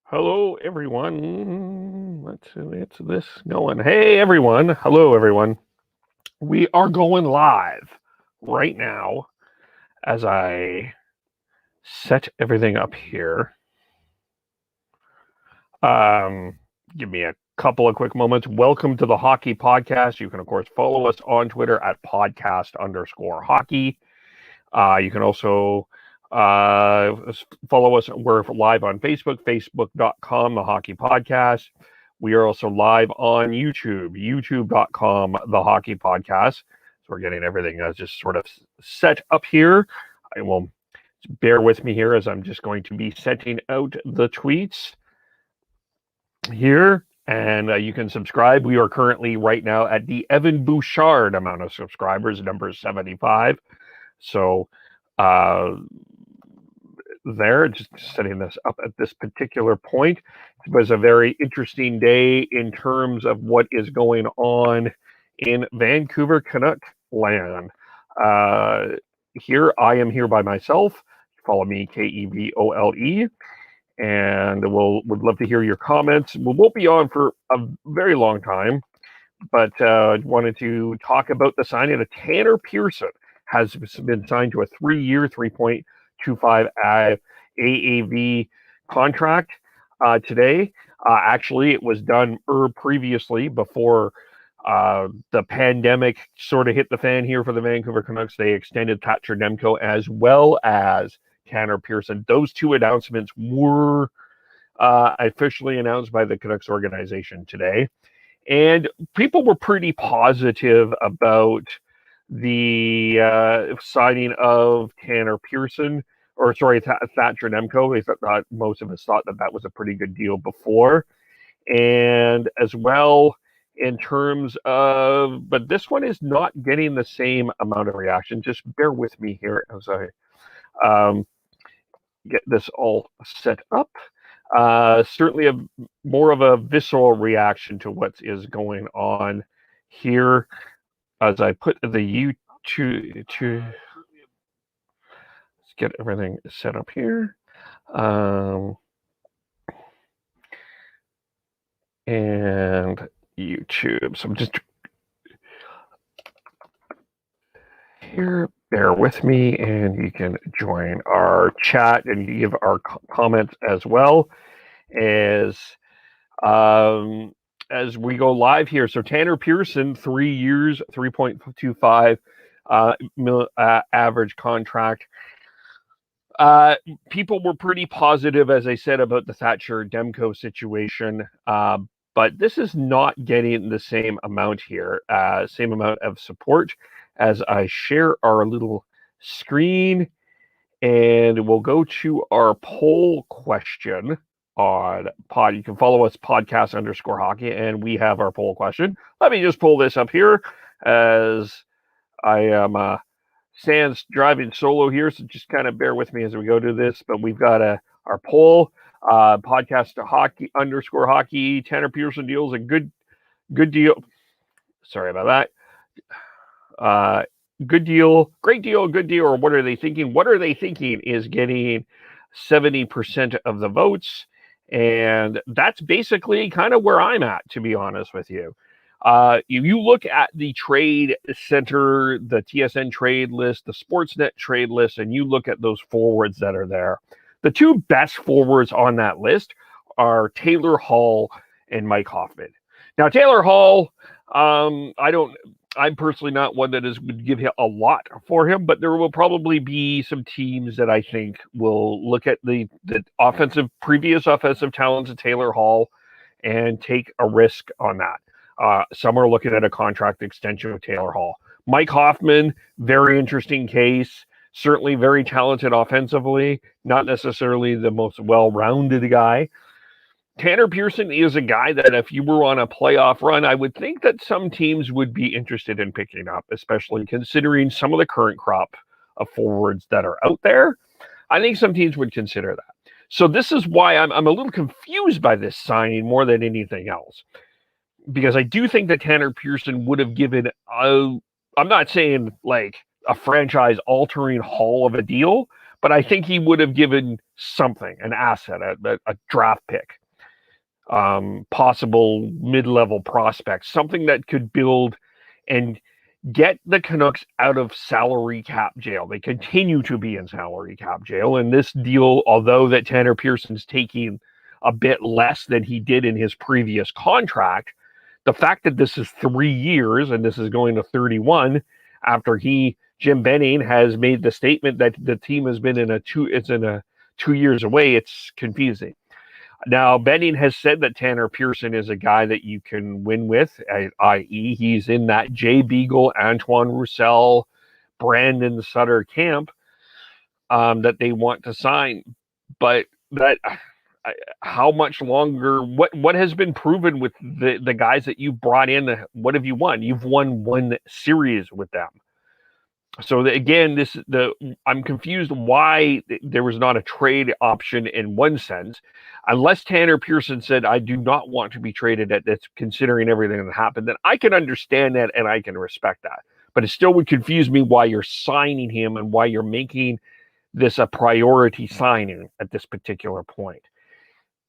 Hello, everyone. Let's get this going. Hey, everyone. Hello, everyone. We are going live right now as I set everything up here. Give me a couple of quick moments. Welcome to the Hockey Podcast. You can, of course, follow us on Twitter at podcast_hockey. You can also follow us. We're live on Facebook, facebook.com, the Hockey Podcast. We are also live on YouTube, youtube.com, the Hockey Podcast. So we're getting everything just sort of set up here. I will bear with me here as I'm just going to be setting out the tweets here. And you can subscribe. We are currently right now at the Evan Bouchard amount of subscribers, number 75. So there, just setting this up at this particular point. It was a very interesting day in terms of what is going on in Vancouver Canuck land. Here, I am here by myself. Follow me, Kevole, and would love to hear your comments. We won't be on for a very long time, but wanted to talk about the signing of Tanner Pearson. Has been signed to a 3-year, $3.25 AAV contract today. Actually, it was done previously before the pandemic sort of hit the fan here for the Vancouver Canucks. They extended Thatcher Demko as well as Tanner Pearson. Those two announcements were officially announced by the Canucks organization today. And people were pretty positive about the signing of Tanner Pearson, Thatcher Demko. They thought most of us thought that was a pretty good deal before, and as well in terms of, but this one is not getting the same amount of reaction. Just bear with me here as I get this all set up. Certainly more of a visceral reaction to what is going on here. As I put the YouTube to let's get everything set up here. And YouTube. So I'm just here. Bear with me, and you can join our chat and give our comments as well as we go live here. So Tanner Pearson, 3 years, $3.25 average contract. People were pretty positive, as I said, about the Thatcher Demko situation, but this is not getting the same amount here, same amount of support. As I share our little screen, and we'll go to our poll question on pod. You can follow us podcast_hockey, and we have our poll question. Let me just pull this up here as I am Sans driving solo here, so just kind of bear with me as we go to this. But we've got our poll, podcast_hockey. Tanner Pearson deals a good deal. Sorry about that. Good deal, great deal, good deal, or what are they thinking? What are they thinking is getting 70% of the votes. And that's basically kind of where I'm at, to be honest with you. You look at the trade center, the TSN trade list, the Sportsnet trade list, and you look at those forwards that are there. The two best forwards on that list are Taylor Hall and Mike Hoffman. Now, Taylor Hall, I'm personally not one that would give him a lot for him, but there will probably be some teams that I think will look at the previous offensive talents of Taylor Hall and take a risk on that. Some are looking at a contract extension with Taylor Hall. Mike Hoffman, very interesting case. Certainly very talented offensively, not necessarily the most well-rounded guy. Tanner Pearson is a guy that if you were on a playoff run, I would think that some teams would be interested in picking up, especially considering some of the current crop of forwards that are out there. I think some teams would consider that. So this is why I'm a little confused by this signing more than anything else. Because I do think that Tanner Pearson would have given, I'm not saying like a franchise-altering haul of a deal, but I think he would have given something, an asset, a draft pick, possible mid-level prospects, something that could build and get the Canucks out of salary cap jail. They continue to be in salary cap jail, and this deal, although that Tanner Pearson's taking a bit less than he did in his previous contract, the fact that this is 3 years and this is going to 31 after Jim Benning has made the statement that the team has been in 2 years away, it's confusing. Now, Benning has said that Tanner Pearson is a guy that you can win with, i.e. he's in that Jay Beagle, Antoine Roussel, Brandon Sutter camp that they want to sign. But how much longer, what has been proven with the guys that you brought in? What have you won? You've won one series with them. So again, I'm confused why there was not a trade option in one sense, unless Tanner Pearson said, I do not want to be traded at this, considering everything that happened. Then I can understand that and I can respect that. But it still would confuse me why you're signing him and why you're making this a priority signing at this particular point.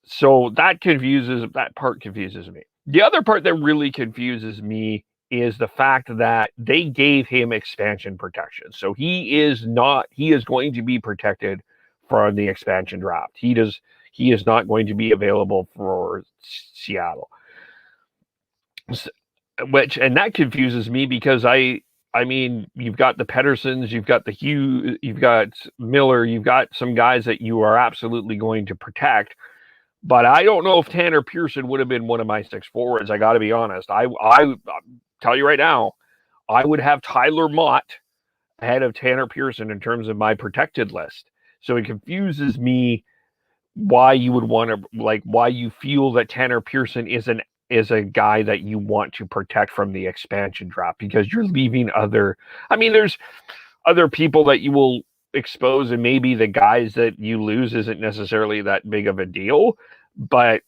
So that part confuses me. The other part that really confuses me is the fact that they gave him expansion protection. So he is going to be protected from the expansion draft. He is not going to be available for Seattle. And that confuses me because I mean, you've got the Petterssons, you've got the Hughes, you've got Miller, you've got some guys that you are absolutely going to protect. But I don't know if Tanner Pearson would have been one of my 6 forwards. I got to be honest. I tell you right now, I would have Tyler Mott ahead of Tanner Pearson in terms of my protected list. So it confuses me why you would want to, why you feel that Tanner Pearson is a guy that you want to protect from the expansion draft, because you're leaving there's other people that you will expose, and maybe the guys that you lose isn't necessarily that big of a deal, but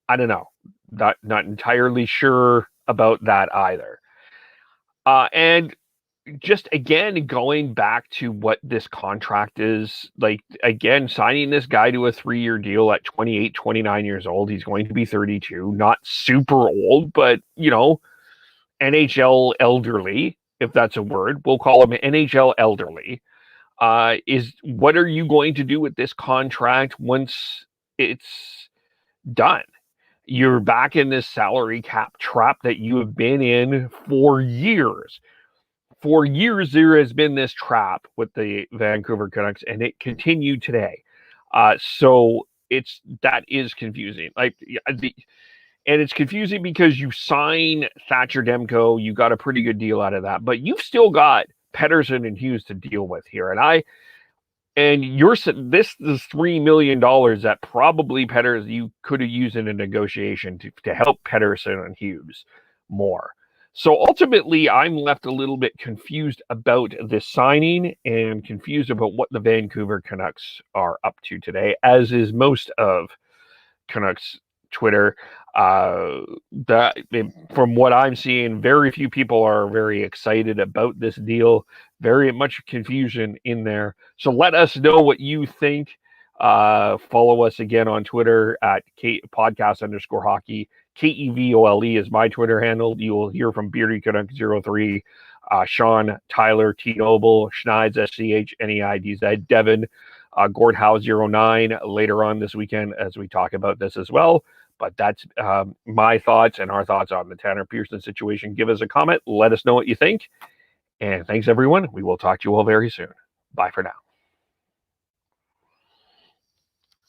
I don't know. Not entirely sure about that either. And just again, going back to what this contract is, again, signing this guy to a 3-year deal at 28, 29 years old. He's going to be 32, not super old, but, NHL elderly, if that's a word. We'll call him NHL elderly. Is what are you going to do with this contract once it's done? You're back in this salary cap trap that you have been in for years. For years, there has been this trap with the Vancouver Canucks, and it continued today. So that is confusing. And it's confusing because you sign Thatcher Demko, you got a pretty good deal out of that, but you've still got Pettersson and Hughes to deal with here. And this is $3 million that probably you could have used in a negotiation to help Pettersson and Hughes more. So ultimately, I'm left a little bit confused about this signing and confused about what the Vancouver Canucks are up to today, as is most of Canucks Twitter. From what I'm seeing, very few people are very excited about this deal. Very much confusion in there. So let us know what you think. Follow us again on Twitter at podcast_hockey. KEVOLE is my Twitter handle. You will hear from Beardy Canuck 03, Sean, Tyler, T Noble, Schneid's SCHNEIDZ, Devin, Gordhouse 09 later on this weekend as we talk about this as well. But that's my thoughts and our thoughts on the Tanner Pearson situation. Give us a comment. Let us know what you think. And thanks, everyone. We will talk to you all very soon. Bye for now.